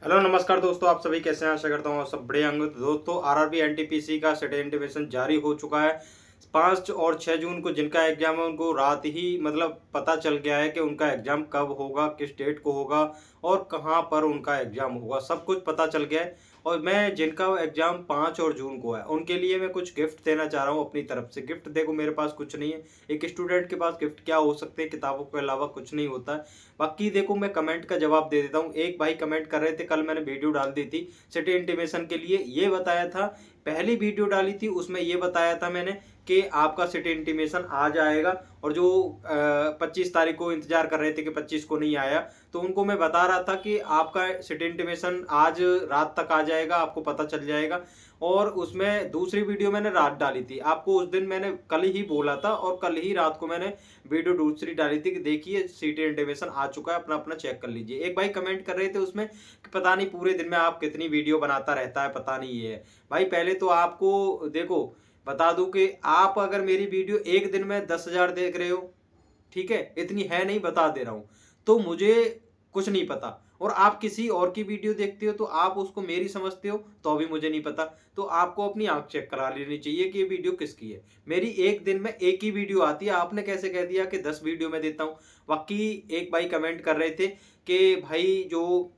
Hello नमस्कार दोस्तों, आप सभी कैसे हैं। आशा करता हूँ आप सब बढ़िया होंगे। तो दोस्तों आरआरबी एनटीपीसी का सेट इंटीमेशन जारी हो चुका है। 5 और 6 जून को जिनका एग्जाम है उनको रात ही मतलब पता चल गया है कि उनका एग्जाम कब होगा, किस डेट को होगा और कहाँ पर उनका एग्जाम होगा, सब कुछ पता चल गया है। और मैं जिनका एग्जाम 5 और जून को है उनके लिए मैं कुछ गिफ्ट देना चाह रहा हूँ अपनी तरफ से। गिफ्ट देखो मेरे पास कुछ नहीं है। एक स्टूडेंट के पास गिफ्ट क्या हो सकते हैं, किताबों के अलावा कुछ नहीं होता है। बाकी देखो मैं कमेंट का जवाब दे देता हूँ। एक भाई कमेंट कर रहे थे, कल मैंने वीडियो डाल दी थी सिटी इंटीमेशन के लिए, ये बताया था। पहली वीडियो डाली थी उसमें ये बताया था मैंने कि आपका सिटी इंटीमेशन आ जाएगा। और जो 25 तारीख को इंतजार कर रहे थे कि 25 को नहीं आया, तो उनको मैं बता रहा था कि आपका सिटी इंटीमेशन आज रात तक आ जाएगा, आपको पता चल जाएगा। और उसमें दूसरी वीडियो मैंने रात डाली थी, आपको उस दिन मैंने कल ही बोला था और कल ही रात को मैंने वीडियो दूसरी डाली थी कि देखिए सीटी इंटीमेशन आ चुका है, अपना अपना चेक कर लीजिए। एक भाई कमेंट कर रहे थे उसमें कि पता नहीं पूरे दिन में आप कितनी वीडियो बनाता रहता है, पता नहीं ये है। भाई पहले तो आपको देखो बता दूं कि आप अगर मेरी वीडियो एक दिन में 10,000 देख रहे हो, ठीक है, इतनी है नहीं, बता दे रहा हूं, तो मुझे कुछ नहीं पता। और आप किसी और की वीडियो देखते हो तो आप उसको मेरी समझते हो, तो अभी मुझे नहीं पता। तो आपको अपनी आंख चेक करा लेनी चाहिए कि ये वीडियो किसकी है। मेरी एक दिन में एक ही वीडियो आती है, आपने कैसे कह दिया कि 10 वीडियो में देता हूं। बाकी एक भाई कमेंट कर रहे थे कि भाई जो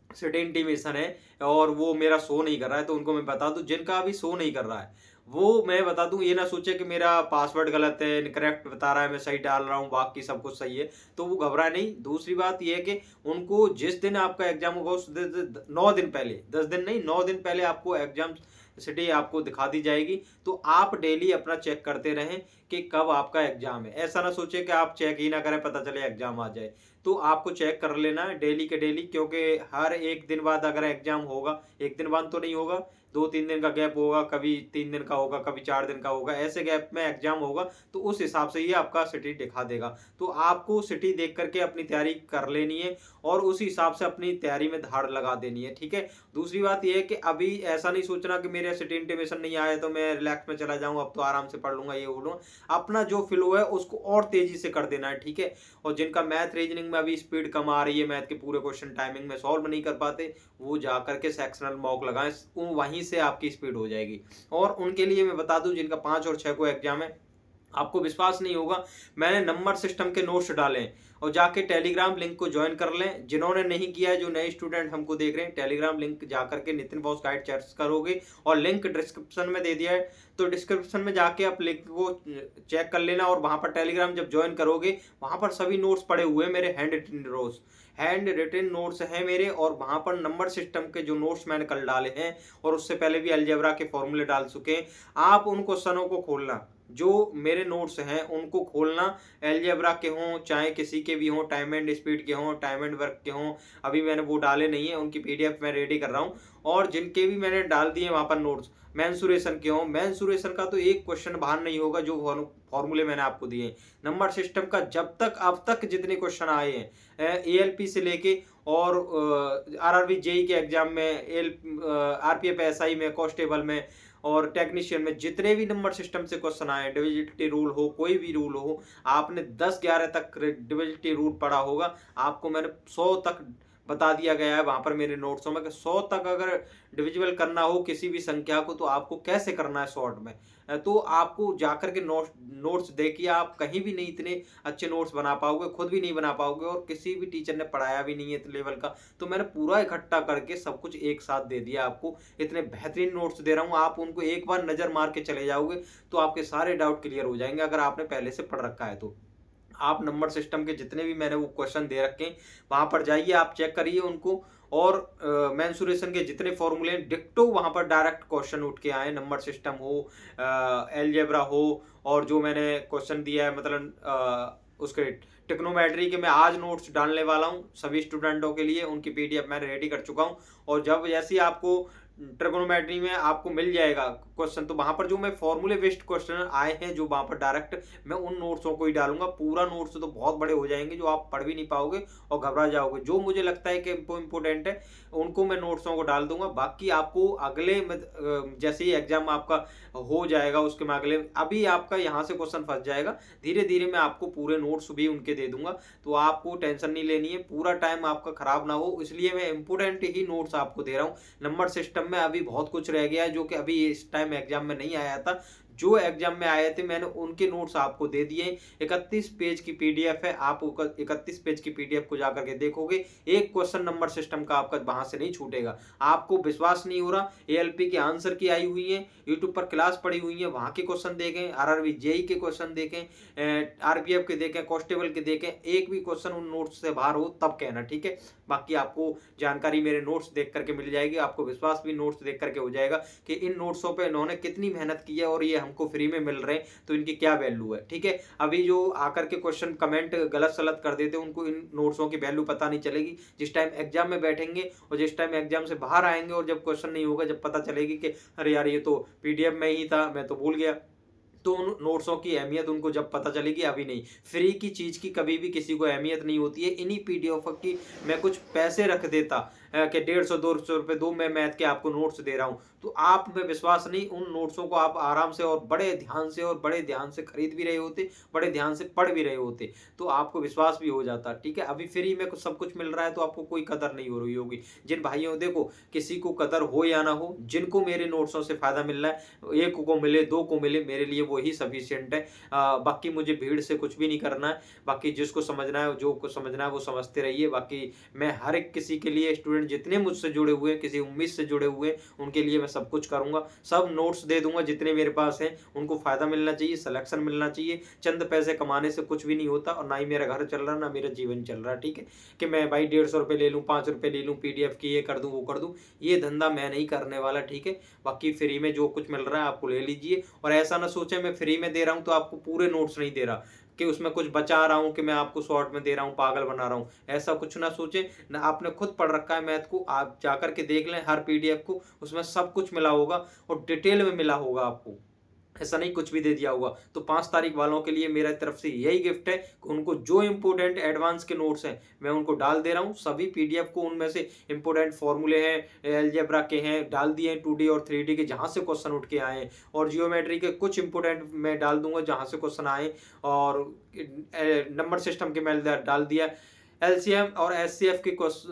सिटी इंटीमेशन है और वो मेरा शो नहीं कर रहा है, तो उनको मैं बता दूं जिनका अभी शो नहीं कर रहा है वो मैं बता दूं, ये ना सोचे कि मेरा पासवर्ड गलत है, इनकरेक्ट बता रहा है, मैं सही डाल रहा हूँ, बाकी सब कुछ सही है, तो वो घबराए नहीं। दूसरी बात ये है कि उनको जिस दिन आपका एग्जाम होगा उस 9 दिन पहले, 10 दिन नहीं 9 दिन पहले आपको एग्जाम सिटी आपको दिखा दी जाएगी। तो आप डेली अपना चेक करते रहें कि कब आपका एग्जाम है। ऐसा ना सोचे कि आप चेक ही ना करें, पता चले एग्जाम आ जाए। तो आपको चेक कर लेना है डेली के डेली, क्योंकि हर एक दिन बाद अगर एग्जाम होगा, एक दिन बाद तो नहीं होगा, 2-3 दिन का गैप होगा, कभी 3 दिन का होगा, कभी 4 दिन का होगा, ऐसे गैप में एग्जाम होगा। तो उस हिसाब से ये आपका सिटी दिखा देगा। तो आपको सिटी देख करके अपनी तैयारी कर लेनी है और उस हिसाब से अपनी तैयारी में धाड़ लगा देनी है, ठीक है। दूसरी बात यह है कि अभी ऐसा नहीं सोचना कि मेरे सिटी इंटीमेशन नहीं आया तो मैं रिलैक्स में चला जाऊँ, अब तो आराम से पढ़ लूंगा, ये बोलूँगा। अपना जो फ्लो है उसको और तेजी से कर देना है, ठीक है। और जिनका मैथ रीजनिंग में अभी स्पीड कम आ रही है, मैथ के पूरे क्वेश्चन टाइमिंग में सॉल्व नहीं कर पाते, वो जा करके सेक्शनल मॉक लगाएं, वहीं से आपकी स्पीड हो जाएगी। और उनके लिए मैं बता दूं जिनका 5 और 6 को एग्जाम है, आपको विश्वास नहीं होगा, मैंने नंबर सिस्टम के नोट्स डाले हैं। और जाके टेलीग्राम लिंक को ज्वाइन कर लें, जिन्होंने नहीं किया है, जो नए स्टूडेंट हमको देख रहे हैं, टेलीग्राम लिंक जाकर के नितिन बॉस गाइड चर्च करोगे और लिंक डिस्क्रिप्शन में दे दिया है। तो डिस्क्रिप्शन में जाके आप लिंक को चेक कर लेना और वहां पर टेलीग्राम जब ज्वाइन करोगे, वहां पर सभी नोट्स पड़े हुए हैं मेरे, हैंड रिटन नोट्स हैं मेरे। और वहां पर नंबर सिस्टम के जो नोट्स मैंने कल डाले हैं और उससे पहले भी अलजेब्रा के फॉर्मूले डाल चुके हैं, आप उन क्वेश्चनों को खोलना, जो मेरे नोट्स हैं उनको खोलना। अलजेब्रा के हों चाहे किसी के भी हों, टाइम एंड स्पीड के हों, टाइम एंड वर्क के हों, अभी मैंने वो डाले नहीं है, उनकी पीडीएफ मैं रेडी कर रहा हूँ। और जिनके भी मैंने डाल दिए वहां पर नोट्स, मैंसुरेशन के हों, मैंसुरेशन का तो एक क्वेश्चन बाहर नहीं होगा, जो फॉर्मूले मैंने आपको दिए। नंबर सिस्टम का जब तक अब तक जितने क्वेश्चन आए हैं एएलपी से लेके और आरआरबी जेई के एग्जाम में, एल आरपीएफ एसआई में, कांस्टेबल में और टेक्नीशियन में, जितने भी नंबर सिस्टम से क्वेश्चन आए, डिविजिबिलिटी रूल हो, कोई भी रूल हो, आपने 10-11 तक डिविजिबिलिटी रूल पढ़ा होगा, आपको मैंने 100 तक बता दिया गया है वहां पर मेरे नोट्सों में कि 100 तक अगर डिविजिबल करना हो किसी भी संख्या को तो आपको कैसे करना है शॉर्ट में। तो आपको जाकर के नोट्स देखिए, आप कहीं भी नहीं इतने अच्छे नोट्स बना पाओगे, खुद भी नहीं बना पाओगे और किसी भी टीचर ने पढ़ाया भी नहीं है इस लेवल का। तो मैंने पूरा इकट्ठा करके सब कुछ एक साथ दे दिया आपको, इतने बेहतरीन नोट्स दे रहा हूँ, आप उनको एक बार नजर मार के चले जाओगे तो आपके सारे डाउट क्लियर हो जाएंगे, अगर आपने पहले से पढ़ रखा है तो। आप नंबर सिस्टम के जितने भी मैंने वो क्वेश्चन दे रखे हैं वहां पर जाइए, आप चेक करिए उनको। और मेंसुरेशन के जितने फॉर्मूले डिक्टो वहां पर डायरेक्ट क्वेश्चन उठ के आए, नंबर सिस्टम हो, एलजेब्रा हो, और जो मैंने क्वेश्चन दिया है मतलब उसके टिक्नोमेट्री के मैं आज नोट्स डालने वाला हूं सभी स्टूडेंटों के लिए, उनकी पीडीएफ मैं रेडी कर चुका हूं। और जब जैसे आपको ट्रिग्नोमेट्री में आपको मिल जाएगा क्वेश्चन, तो वहां पर जो मैं फॉर्मूले बेस्ड क्वेश्चन आए हैं जो वहां पर डायरेक्ट, मैं उन नोट्सों को ही डालूंगा। पूरा नोट्स तो बहुत बड़े हो जाएंगे जो आप पढ़ भी नहीं पाओगे और घबरा जाओगे। जो मुझे लगता है कि इंपोर्टेंट है उनको मैं नोट्सों को डाल दूंगा। बाकी आपको अगले जैसे ही एग्जाम आपका हो जाएगा उसके मैं अगले, अभी आपका यहाँ से क्वेश्चन फंस जाएगा, धीरे धीरे मैं आपको पूरे नोट्स भी उनके दे दूंगा। तो आपको टेंशन नहीं लेनी है, पूरा टाइम आपका खराब ना हो, इसलिए मैं इंपोर्टेंट ही नोट्स आपको दे रहा हूँ। नंबर सिस्टम में अभी बहुत कुछ रह गया है जो कि अभी इस टाइम एग्जाम में नहीं आया था। जो एग्जाम में आए थे मैंने उनके नोट्स आपको दे दिए। 31 पेज की पीडीएफ है, आप 31 पेज की पीडीएफ को जाकर के देखोगे, एक क्वेश्चन नंबर सिस्टम का आपका वहां से नहीं छूटेगा। आपको विश्वास नहीं हो रहा, एएलपी के आंसर की आई हुई है, यूट्यूब पर क्लास पड़ी हुई है, वहां के क्वेश्चन देखें, आरआरबी जेई के क्वेश्चन देखें, आरपीएफ के देखें, कांस्टेबल के देखें, एक भी क्वेश्चन उन नोट्स से बाहर हो तब कहना, ठीक है। बाकी आपको जानकारी मेरे नोट्स देख करके मिल जाएगी, आपको विश्वास भी नोट्स देख करके हो जाएगा कि इन नोट्सों पे इन्होंने कितनी मेहनत की है और ये हमको फ्री में मिल रहे हैं तो इनकी क्या वैल्यू है, ठीक है। अभी जो आकर के क्वेश्चन कमेंट गलत सलत कर देते हैं उनको इन नोट्सों की वैल्यू पता नहीं चलेगी। जिस टाइम एग्जाम में बैठेंगे और जिस टाइम एग्जाम से बाहर आएंगे और जब क्वेश्चन नहीं होगा, जब पता चलेगी कि अरे यार ये तो पीडीएफ में ही था, मैं तो भूल गया, तो उन नोट्सों की अहमियत उनको जब पता चलेगी, अभी नहीं। फ्री की चीज की कभी भी किसी को अहमियत नहीं होती है। इन्हीं पीडीएफ की मैं कुछ पैसे रख देता कि 150-200 रुपए दो, मैं मैथ के आपको नोट्स दे रहा हूं, तो आप में विश्वास नहीं, उन नोट्सों को आप आराम से और बड़े ध्यान से खरीद भी रहे होते, बड़े ध्यान से पढ़ भी रहे होते, तो आपको विश्वास भी हो जाता, ठीक है। अभी फ्री में सब कुछ मिल रहा है तो आपको कोई कदर नहीं हो रही होगी। जिन भाइयों, देखो किसी को कदर हो या ना हो, जिनको मेरे नोट्सों से फायदा मिल रहा है, एक को मिले दो को मिले, मेरे लिए वही सफिशियंट है। बाकी मुझे भीड़ से कुछ भी नहीं करना है। बाकी जिसको समझना है, जो को समझना है वो समझते रहिए। बाकी मैं हर एक किसी के लिए, स्टूडेंट जितने मुझसे जुड़े हुए हैं, किसी उम्मीद से जुड़े हुए हैं, उनके लिए मैं सब कुछ करूंगा, सब नोट्स दे दूंगा जितने मेरे पास हैं। उनको फायदा मिलना चाहिए, सिलेक्शन मिलना चाहिए। चंद पैसे कमाने से कुछ भी नहीं होता और ना ही मेरा घर चल रहा, ना मेरा जीवन चल रहा, ठीक है। कि मैं भाई 150 रुपये ले लूँ, 5 रुपये ले लूँ, पीडीएफ की ये कर दूँ वो कर दूँ, ये धंधा मैं नहीं करने वाला, ठीक है। बाकी फ्री में जो कुछ मिल रहा है आपको ले लीजिए, और ऐसा ना सोचें मैं फ्री में दे रहा हूँ तो आपको पूरे नोट्स नहीं दे रहा, कि उसमें कुछ बचा रहा हूं कि मैं आपको शॉर्ट में दे रहा हूं, पागल बना रहा हूं, ऐसा कुछ ना सोचें ना। आपने खुद पढ़ रखा है मैथ को, आप जाकर के देख लें हर पीडीएफ को, उसमें सब कुछ मिला होगा और डिटेल में मिला होगा आपको, ऐसा नहीं कुछ भी दे दिया होगा। तो 5 तारीख वालों के लिए मेरा तरफ से यही गिफ्ट है कि उनको जो इंपोर्टेंट एडवांस के नोट्स हैं मैं उनको डाल दे रहा हूँ, सभी पीडीएफ को। उनमें से इंपोर्टेंट फॉर्मूले हैं, अलजेब्रा के हैं, डाल दिए हैं, 2D और 3D के जहाँ से क्वेश्चन उठ के आए हैं, और जियोमेट्री के कुछ इंपोर्टेंट मैं डाल दूंगा जहाँ से क्वेश्चन आए, और नंबर सिस्टम के मैं डाल दिया। एलसीएम और एचसीएफ के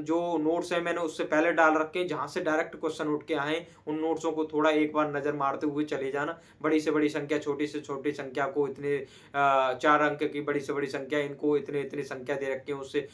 जो नोट्स हैं मैंने उससे पहले डाल रखे हैं, जहां से डायरेक्ट क्वेश्चन उठ के आए, उन नोट्सों को थोड़ा एक बार नजर मारते हुए चले जाना। बड़ी से बड़ी संख्या, छोटी से छोटी संख्या को इतने 4 अंक की बड़ी से बड़ी संख्या, इनको इतने इतने संख्या दे रखी है, उससे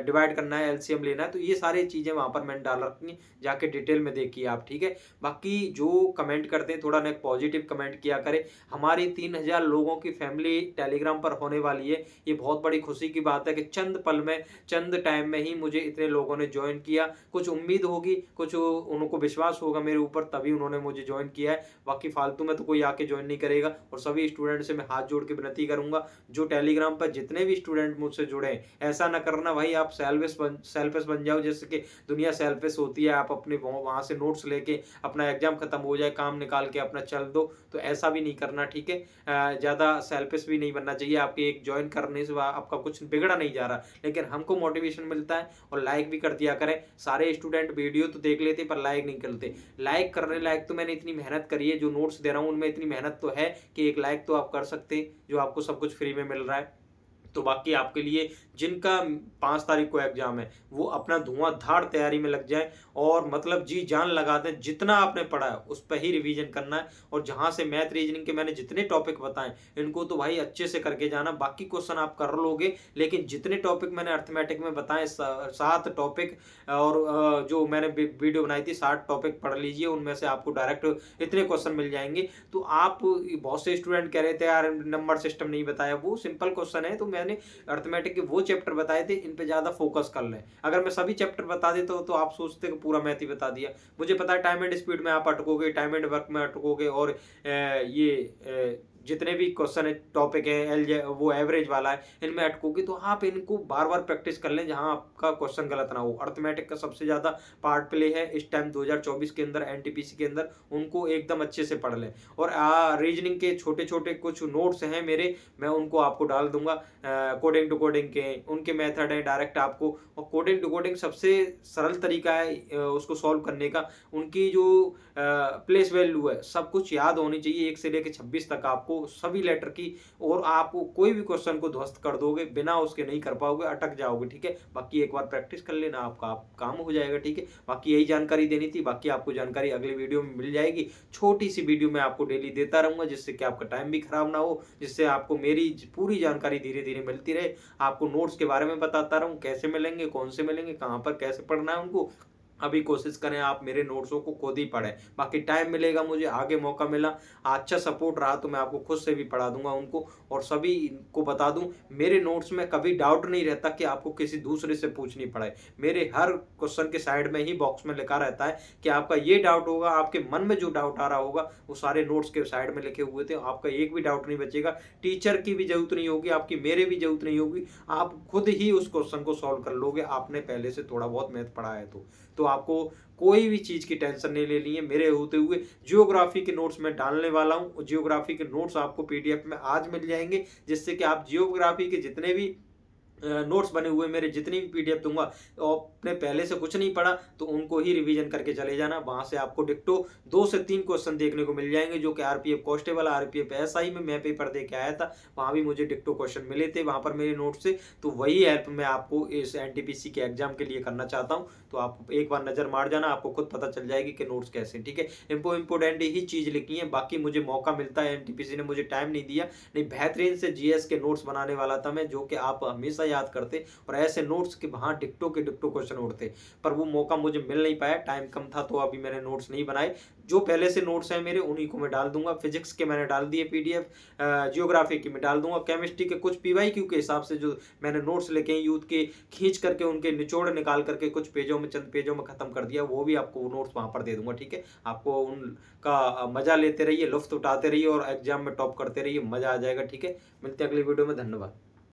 डिवाइड करना है, एलसीएम लेना है। तो ये सारी चीजें वहां पर मैंने डाल रखी हैं, जाके डिटेल में देखिए आप, ठीक है। बाकी जो कमेंट करते हैं थोड़ा ना पॉजिटिव कमेंट किया करें। हमारी 3000 लोगों की फैमिली टेलीग्राम पर होने वाली है, ये बहुत बड़ी खुशी की बात है कि चंद पल में, चंद टाइम में ही मुझे इतने लोगों ने ज्वाइन किया। कुछ उम्मीद होगी, कुछ उनको विश्वास होगा मेरे ऊपर, तभी उन्होंने मुझे ज्वाइन किया है। बाकी फालतू में तो कोई आके ज्वाइन नहीं करेगा। और सभी स्टूडेंट से मैं हाथ जोड़ के विनती करूंगा, जो टेलीग्राम पर जितने भी स्टूडेंट मुझसे जुड़े हैं, ऐसा ना करना भाई आप सेल्फिश बन जाओ, जैसे कि दुनिया सेल्फिश होती है, आप अपने वहां से नोट्स लेके अपना एग्जाम खत्म हो जाए, काम निकाल के अपना चल दो, तो ऐसा भी नहीं करना, ठीक है। ज्यादा सेल्फिश भी नहीं बनना चाहिए। आपके एक ज्वाइन करने से आपका कुछ बिगड़ा नहीं जा रहा, लेकिन हमको मोटिवेशन मिलता है। और लाइक भी कर दिया करें। सारे स्टूडेंट वीडियो तो देख लेते पर लाइक नहीं करते। लाइक करने लायक तो मैंने इतनी मेहनत करी है, जो नोट्स दे रहा हूं उनमें इतनी मेहनत तो है कि एक लाइक तो आप कर सकते हैं, जो आपको सब कुछ फ्री में मिल रहा है। तो बाकी आपके लिए जिनका 5 तारीख को एग्जाम है वो अपना धुआंधार तैयारी में लग जाए, और मतलब जी जान लगा दें। जितना आपने पढ़ा है उस पर ही रिवीजन करना है, और जहां से मैथ रीजनिंग के मैंने जितने टॉपिक बताए इनको तो भाई अच्छे से करके जाना। बाकी क्वेश्चन आप कर लोगे, लेकिन जितने टॉपिक मैंने अर्थमेटिक में बताए 7 टॉपिक, और जो मैंने वीडियो बनाई थी 60 टॉपिक पढ़ लीजिए, उनमें से आपको डायरेक्ट इतने क्वेश्चन मिल जाएंगे। तो आप, बहुत से स्टूडेंट कह रहे थे यार नंबर सिस्टम नहीं बताया, वो सिंपल क्वेश्चन है, तो मैंने अर्थमेटिक के वो चैप्टर बताए थे, इन पे ज्यादा फोकस कर लें। अगर मैं सभी चैप्टर बता देता हूँ तो आप सोचते कि पूरा मैथ ही बता दिया। मुझे पता है टाइम एंड स्पीड में आप अटकोगे, टाइम एंड वर्क में अटकोगे, और ये जितने भी क्वेश्चन है टॉपिक है वो एवरेज वाला है, इनमें अटकोगे तो आप इनको बार बार प्रैक्टिस कर लें जहां आपका क्वेश्चन गलत ना हो। अर्थमेटिक का सबसे ज्यादा पार्ट प्ले है इस टाइम 2024 के अंदर एनटीपीसी के अंदर, उनको एकदम अच्छे से पढ़ लें। और रीजनिंग के छोटे छोटे कुछ नोट्स हैं मेरे, मैं उनको आपको डाल दूंगा। कोडिंग टू कोडिंग के उनके मेथड है डायरेक्ट आपको, और कोडिंग टू कोडिंग सबसे सरल तरीका है उसको सॉल्व करने का। उनकी जो प्लेस वैल्यू है सब कुछ याद होनी चाहिए 1 से लेकर 26 तक आपको सभी लेटर की, और आप कोई भी क्वेश्चन को ध्वस्त कर दोगे, बिना उसके नहीं कर पाओगे, अटक जाओगे। ठीक है, बाकी एक बार प्रैक्टिस कर लेना, आपका काम हो जाएगा। ठीक है, बाकी यही जानकारी देनी थी, बाकी आपको जानकारी अगले वीडियो में मिल जाएगी। छोटी सी वीडियो मैं आपको डेली देता रहूंगा जिससे कि आपका टाइम भी खराब ना हो, जिससे आपको मेरी पूरी जानकारी धीरे धीरे मिलती रहे। आपको नोट्स के बारे में बताता रहूं, कैसे मिलेंगे, कौन से मिलेंगे, कहां पर कैसे पढ़ना है उनको। अभी कोशिश करें आप मेरे नोट्सों को खुद ही पढ़ें, बाकी टाइम मिलेगा, मुझे आगे मौका मिला, अच्छा सपोर्ट रहा तो मैं आपको खुद से भी पढ़ा दूंगा उनको। और सभी को बता दूं, मेरे नोट्स में कभी डाउट नहीं रहता कि आपको किसी दूसरे से पूछनी पड़े। मेरे हर क्वेश्चन के साइड में ही बॉक्स में लिखा रहता है कि आपका ये डाउट होगा, आपके मन में जो डाउट आ रहा होगा वो सारे नोट्स के साइड में लिखे हुए थे, आपका एक भी डाउट नहीं बचेगा। टीचर की भी जरूरत नहीं होगी, आपकी मेरे भी जरूरत नहीं होगी, आप खुद ही उस क्वेश्चन को सॉल्व कर लोगे, आपने पहले से थोड़ा बहुत मैथ पढ़ा है तो आपको कोई भी चीज की टेंशन नहीं लेनी है। मेरे होते हुए जियोग्राफी के नोट्स में डालने वाला हूं, जियोग्राफी के नोट्स आपको पीडीएफ में आज मिल जाएंगे, जिससे कि आप जियोग्राफी के जितने भी नोट्स बने हुए मेरे जितनी भी पीडीएफ दूंगा, तो आपने पहले से कुछ नहीं पढ़ा तो उनको ही रिवीजन करके चले जाना। वहां से आपको डिक्टो 2 से 3 क्वेश्चन देखने को मिल जाएंगे, जो कि आरपीएफ कांस्टेबल, आरपीएफ एसआई में मैं पेपर दे के आया था, वहां भी मुझे डिक्टो क्वेश्चन मिले थे वहां पर मेरे नोट से। तो वही हेल्प मैं आपको इस एनटीपीसी के एग्जाम के लिए करना चाहता हूँ। तो आप एक बार नजर मार जाना, आपको खुद पता चल जाएगी कि नोट्स कैसे। ठीक है, इंपोर्टेंट ही चीज लिखी है, बाकी मुझे मौका मिलता है, एनटीपीसी ने मुझे टाइम नहीं दिया, नहीं बेहतरीन से जीएस के नोट्स बनाने वाला था मैं, जो कि आप हमेशा याद करते, और ऐसे नोट्स के वहां डिक्टो के डिक्टो क्वेश्चन उठते, पर वो मौका मुझे मिल नहीं पाया, टाइम कम था, तो अभी मैंने नोट्स नहीं बनाए। जो पहले से नोट्स हैं मेरे उन्हीं को मैं डाल दूंगा। फिजिक्स के मैंने डाल दिए पीडीएफ, जियोग्राफी की मैं डाल दूंगा, केमिस्ट्री के कुछ पीवाईक्यू के हिसाब से जो मैंने नोट्स लेके यूथ के खींच करके उनके निचोड़ निकाल करके कुछ पेजों में, चंद पेजों में खत्म कर दिया, वो भी आपको नोट्स वहां पर दे दूंगा। ठीक है, आपको उनका मजा लेते रहिए, लुफ्त उठाते रहिए और एग्जाम में टॉप करते रहिए, मजा आ जाएगा। ठीक है, मिलते हैं अगली वीडियो में, धन्यवाद।